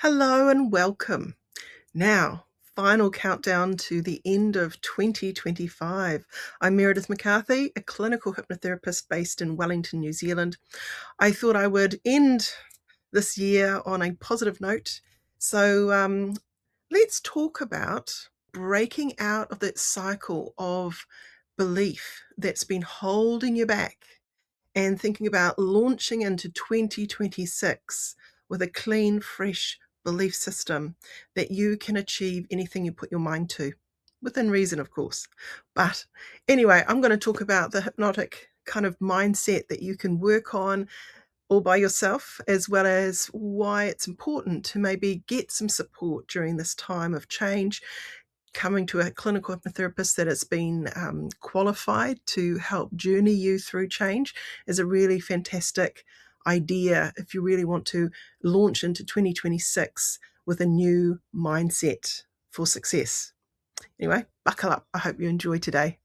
Hello and welcome. Now, final countdown to the end of 2025. I'm Meredith McCarthy, a clinical hypnotherapist based in Wellington, New Zealand. I thought I would end this year on a positive note. So let's talk about breaking out of that cycle of belief that's been holding you back and thinking about launching into 2026 with a clean, fresh belief system that you can achieve anything you put your mind to, within reason, of course. But anyway, I'm going to talk about the hypnotic kind of mindset that you can work on all by yourself, as well as why it's important to maybe get some support during this time of change. Coming to a clinical hypnotherapist that has been qualified to help journey you through change is a really fantastic idea if you really want to launch into 2026 with a new mindset for success. Anyway, buckle up. I hope you enjoy today.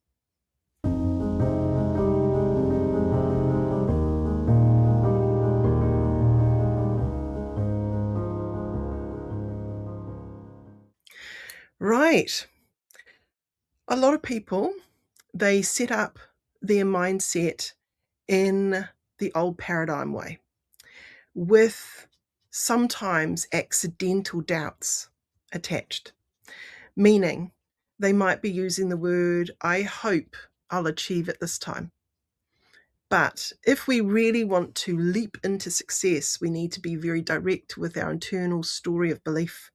Right. A lot of people, they set up their mindset in the old paradigm way, with sometimes accidental doubts attached, meaning they might be using the word, I hope I'll achieve it this time. But if we really want to leap into success, we need to be very direct with our internal story of belief.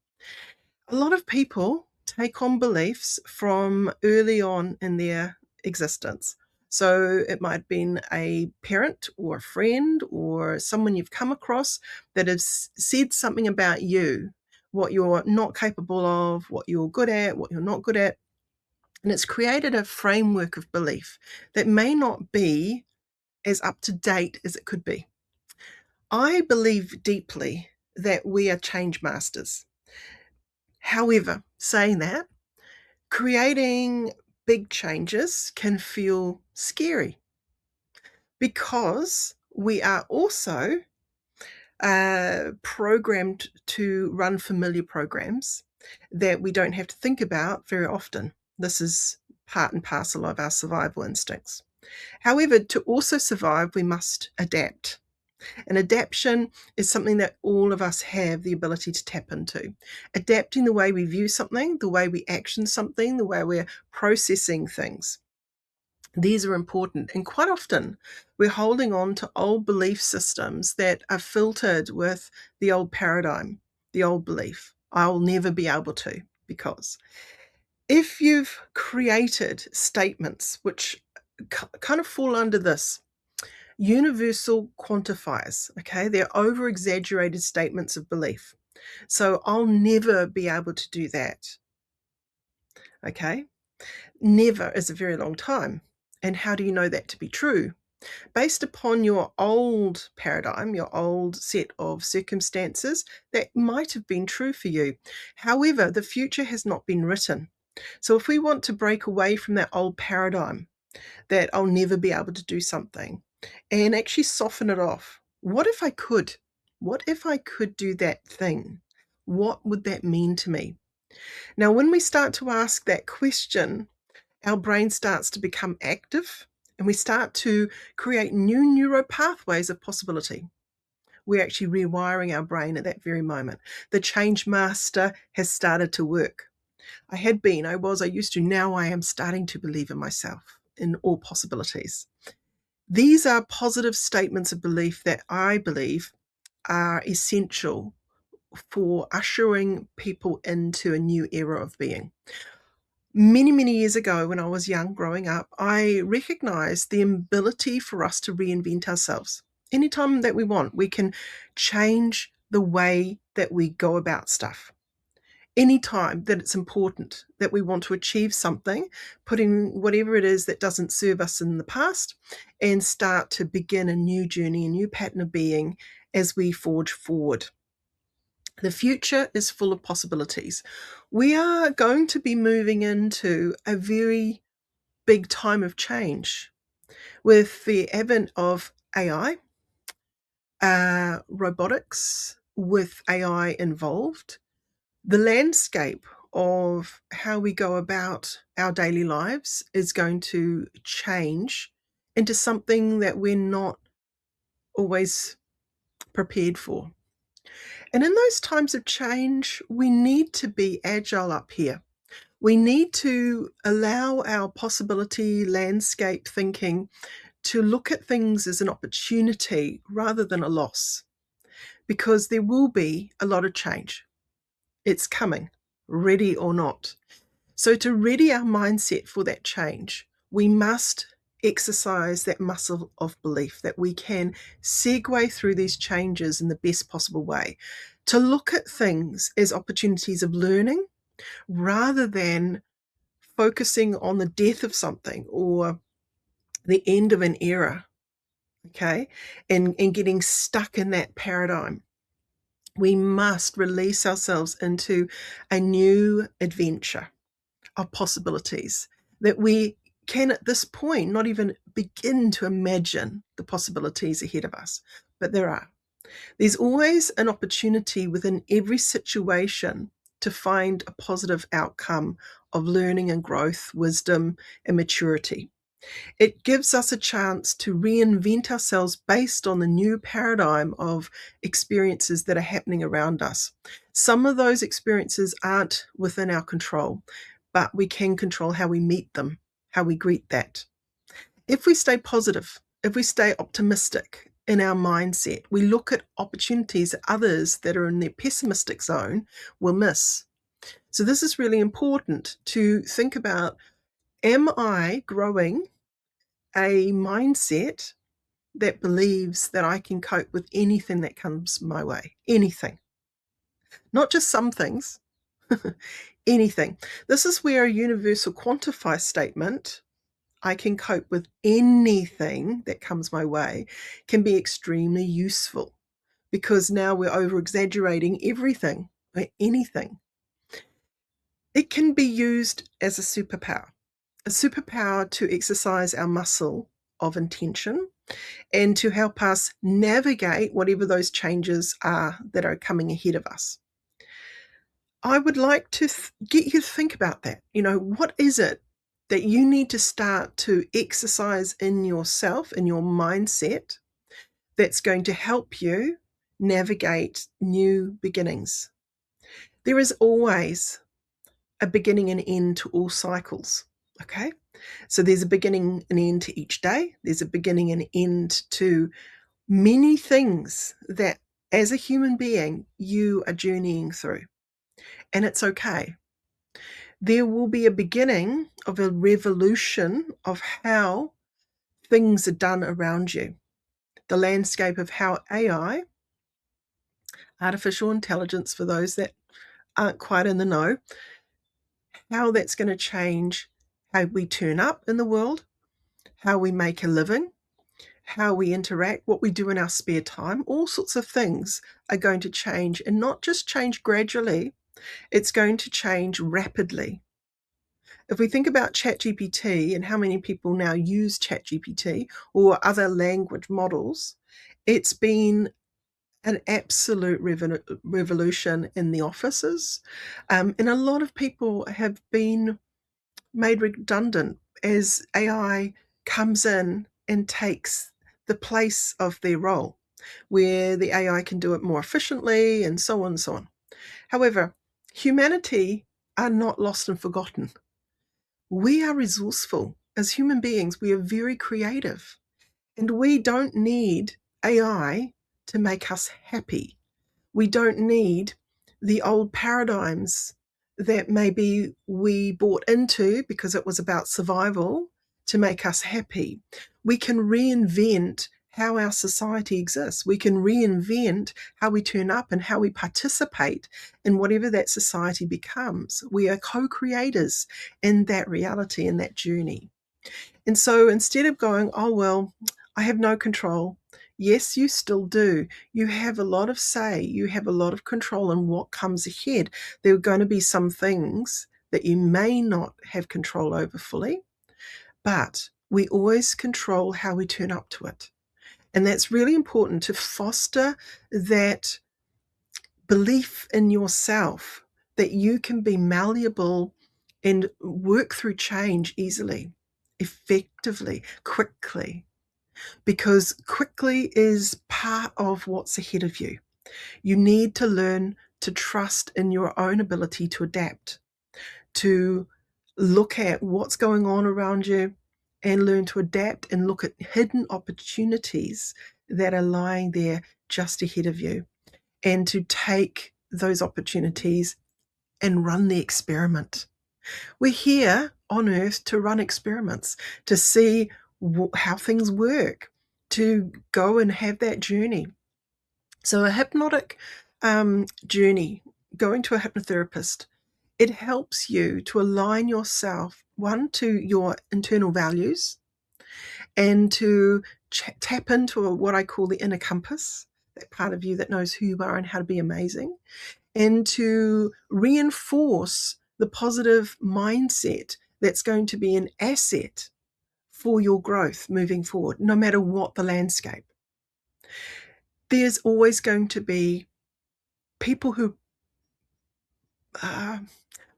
A lot of people take on beliefs from early on in their existence. So it might have been a parent or a friend or someone you've come across that has said something about you, what you're not capable of, what you're good at, what you're not good at. And it's created a framework of belief that may not be as up to date as it could be. I believe deeply that we are change masters. However, saying that, creating big changes can feel scary because we are also programmed to run familiar programs that we don't have to think about very often. This is part and parcel of our survival instincts. However, to also survive, we must adapt. And adaptation is something that all of us have the ability to tap into. Adapting the way we view something, the way we action something, the way we're processing things. These are important. And quite often, we're holding on to old belief systems that are filtered with the old paradigm, the old belief. I'll never be able to, because if you've created statements which kind of fall under this, universal quantifiers, okay? They're over-exaggerated statements of belief. So I'll never be able to do that, okay? Never is a very long time. And how do you know that to be true? Based upon your old paradigm, your old set of circumstances, that might have been true for you. However, the future has not been written. So if we want to break away from that old paradigm, that I'll never be able to do something, and actually soften it off. What if I could? What if I could do that thing? What would that mean to me? Now, when we start to ask that question, our brain starts to become active and we start to create new neural pathways of possibility. We're actually rewiring our brain at that very moment. The change master has started to work. I used to, now I am starting to believe in myself, in all possibilities. These are positive statements of belief that I believe are essential for ushering people into a new era of being. Many, many years ago, when I was young, growing up, I recognized the ability for us to reinvent ourselves. Anytime that we want, we can change the way that we go about stuff. Anytime that it's important that we want to achieve something, putting whatever it is that doesn't serve us in the past and start to begin a new journey, a new pattern of being as we forge forward. The future is full of possibilities. We are going to be moving into a very big time of change with the advent of AI, robotics, with AI involved, the landscape of how we go about our daily lives is going to change into something that we're not always prepared for. And in those times of change, we need to be agile up here. We need to allow our possibility landscape thinking to look at things as an opportunity rather than a loss, because there will be a lot of change. It's coming, ready or not. So to ready our mindset for that change, we must exercise that muscle of belief that we can segue through these changes in the best possible way, to look at things as opportunities of learning rather than focusing on the death of something or the end of an era, okay, and getting stuck in that paradigm. We must release ourselves into a new adventure of possibilities that we can at this point not even begin to imagine the possibilities ahead of us, but there are. There's always an opportunity within every situation to find a positive outcome of learning and growth, wisdom and maturity. It gives us a chance to reinvent ourselves based on the new paradigm of experiences that are happening around us. Some of those experiences aren't within our control, but we can control how we meet them, how we greet that. If we stay positive, if we stay optimistic in our mindset, we look at opportunities that others that are in their pessimistic zone will miss. So this is really important to think about, am I growing a mindset that believes that I can cope with anything that comes my way? Anything. Not just some things, anything. This is where a universal quantify statement, I can cope with anything that comes my way, can be extremely useful, because now we're over exaggerating everything or anything. It can be used as a superpower to exercise our muscle of intention and to help us navigate whatever those changes are that are coming ahead of us. I would like to get you to think about that. What is it that you need to start to exercise in yourself, in your mindset, that's going to help you navigate new beginnings? There is always a beginning and end to all cycles, okay? So there's a beginning and end to each day. There's a beginning and end to many things that, as a human being, you are journeying through. And it's okay. There will be a beginning of a revolution of how things are done around you. The landscape of how AI, artificial intelligence, for those that aren't quite in the know, how that's going to change how we turn up in the world, how we make a living, how we interact, what we do in our spare time. All sorts of things are going to change, and not just change gradually, it's going to change rapidly. If we think about ChatGPT and how many people now use ChatGPT or other language models, it's been an absolute revolution in the offices. And a lot of people have been made redundant as AI comes in and takes the place of their role, where the AI can do it more efficiently and so on and so on. However, humanity are not lost and forgotten. We are resourceful. As human beings, we are very creative, and we don't need AI to make us happy. We don't need the old paradigms that maybe we bought into because it was about survival to make us happy. We can reinvent how our society exists. We can reinvent how we turn up and how we participate in whatever that society becomes. We are co-creators in that reality, in that journey. And so instead of going, oh, well, I have no control. Yes, you still do. You have a lot of say. You have a lot of control in what comes ahead. There are going to be some things that you may not have control over fully, but we always control how we turn up to it. And that's really important to foster that belief in yourself that you can be malleable and work through change easily, effectively, quickly, because quickly is part of what's ahead of you. You need to learn to trust in your own ability to adapt, to look at what's going on around you and learn to adapt and look at hidden opportunities that are lying there just ahead of you, and to take those opportunities and run the experiment. We're here on earth to run experiments, to see how things work, to go and have that journey. So a hypnotic journey, going to a hypnotherapist, it helps you to align yourself, one, to your internal values, and to tap into what I call the inner compass, that part of you that knows who you are and how to be amazing, and to reinforce the positive mindset that's going to be an asset for your growth moving forward, no matter what the landscape. There's always going to be people who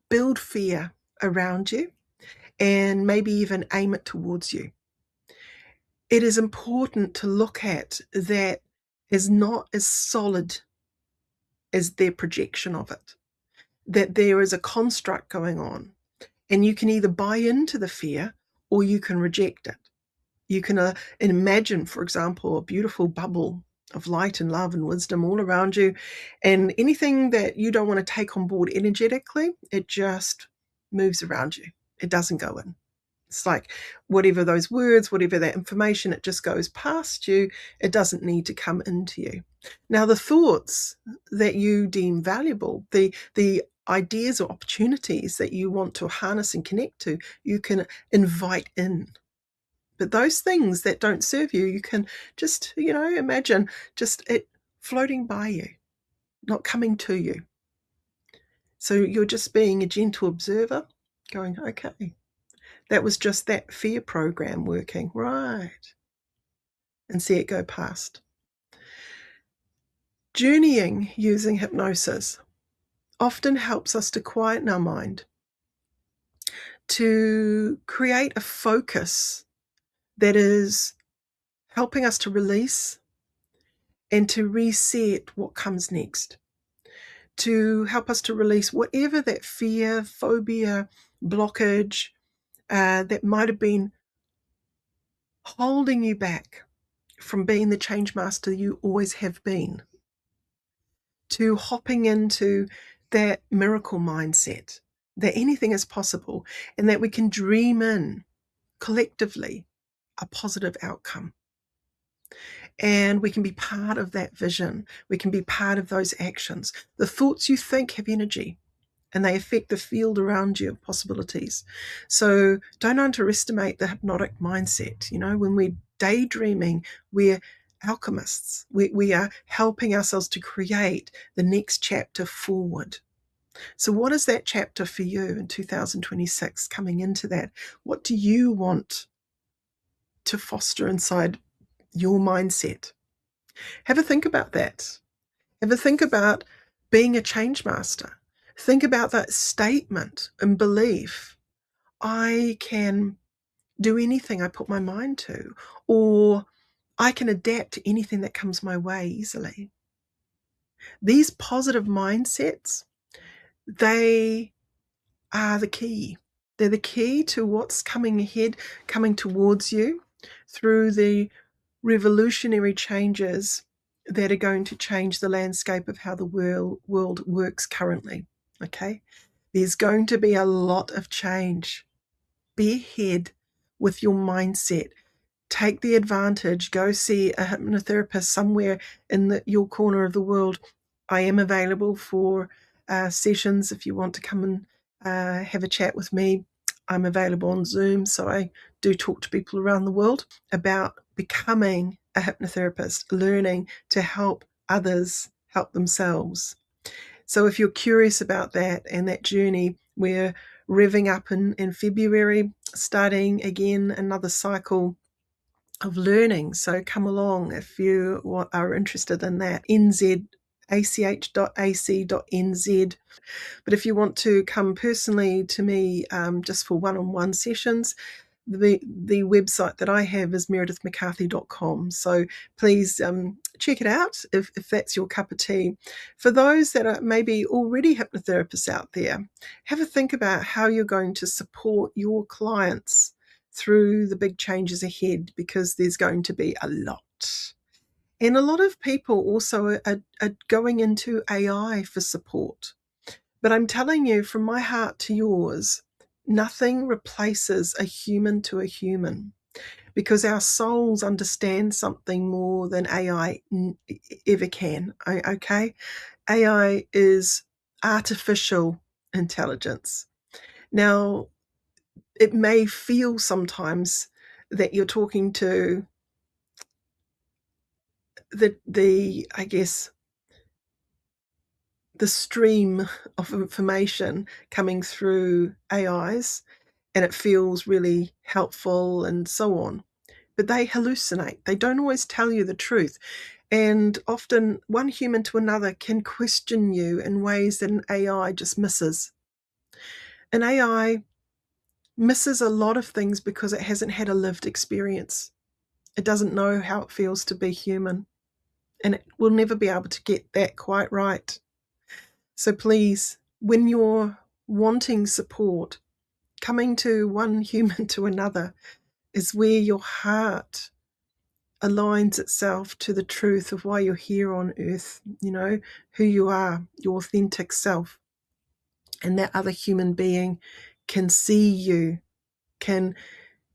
build fear around you and maybe even aim it towards you. It is important to look at that as not as solid as their projection of it, that there is a construct going on, and you can either buy into the fear or you can reject it. You can imagine, for example, a beautiful bubble of light and love and wisdom all around you, and anything that you don't want to take on board energetically, it just moves around you. It doesn't go in. It's like whatever those words, whatever that information, it just goes past you. It doesn't need to come into you. Now, the thoughts that you deem valuable, the ideas or opportunities that you want to harness and connect to, you can invite in. But those things that don't serve you, you can just, imagine just it floating by you, not coming to you. So you're just being a gentle observer, going, okay, that was just that fear program working, right? And see it go past. Journeying using hypnosis often helps us to quieten our mind, to create a focus that is helping us to release and to reset what comes next, to help us to release whatever that fear, phobia, blockage that might have been holding you back from being the change master you always have been, to hopping into that miracle mindset, that anything is possible and that we can dream in collectively a positive outcome. And we can be part of that vision. We can be part of those actions. The thoughts you think have energy, and they affect the field around you of possibilities. So don't underestimate the hypnotic mindset. When we're daydreaming, we're alchemists. We are helping ourselves to create the next chapter forward. So what is that chapter for you in 2026 coming into that? What do you want to foster inside your mindset? Have a think about that. Have a think about being a change master. Think about that statement and belief. I can do anything I put my mind to, or I can adapt to anything that comes my way easily. These positive mindsets, they are the key. They're the key to what's coming ahead, coming towards you through the revolutionary changes that are going to change the landscape of how the world works currently. Okay? There's going to be a lot of change. Be ahead with your mindset. Take the advantage. Go see a hypnotherapist somewhere in your corner of the world. I am available for sessions if you want to come and have a chat with me. I'm available on Zoom, so I do talk to people around the world about becoming a hypnotherapist, learning to help others help themselves. So if you're curious about that and that journey, we're revving up in February, starting again another cycle of learning. So come along if you are interested in that. ach.ac.nz. But if you want to come personally to me just for one-on-one sessions, the website that I have is meredithmccarthy.com. So please check it out if that's your cup of tea. For those that are maybe already hypnotherapists out there, have a think about how you're going to support your clients through the big changes ahead, because there's going to be a lot. And a lot of people also are going into AI for support. But I'm telling you, from my heart to yours, nothing replaces a human to a human, because our souls understand something more than AI ever can. Okay? AI is artificial intelligence. Now, it may feel sometimes that you're talking to the I guess, the stream of information coming through AIs, and it feels really helpful and so on. But they hallucinate. They don't always tell you the truth. And often one human to another can question you in ways that an AI just misses. An AI misses a lot of things because it hasn't had a lived experience. It doesn't know how it feels to be human. And it will never be able to get that quite right. So please, when you're wanting support, coming to one human to another is where your heart aligns itself to the truth of why you're here on earth, who you are, your authentic self. And that other human being can see you, can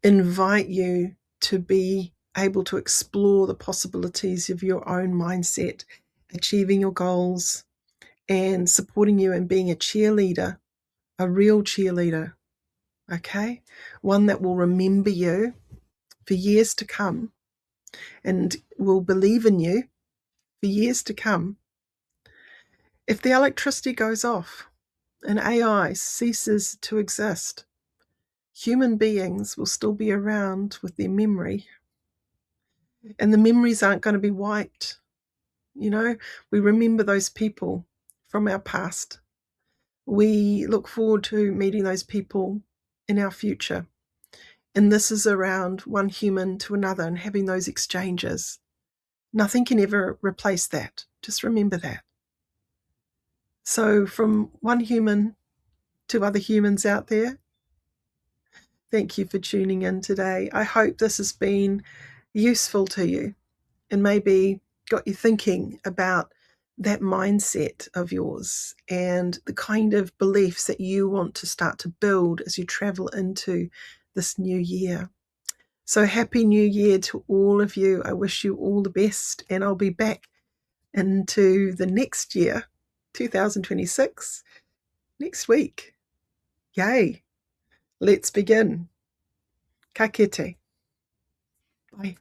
invite you to be able to explore the possibilities of your own mindset, achieving your goals, and supporting you in being a cheerleader, a real cheerleader, okay? One that will remember you for years to come and will believe in you for years to come. If the electricity goes off and AI ceases to exist, human beings will still be around with their memory, and the memories aren't going to be wiped. We remember those people from our past. We look forward to meeting those people in our future. And this is around one human to another and having those exchanges. Nothing can ever replace that. Just remember that. So from one human to other humans out there, thank you for tuning in today. I hope this has been useful to you and maybe got you thinking about that mindset of yours and the kind of beliefs that you want to start to build as you travel into this new year. So happy new year to all of you. I wish you all the best, and I'll be back into the next year, 2026, next week. Yay. Let's begin. Ka kite. Bye.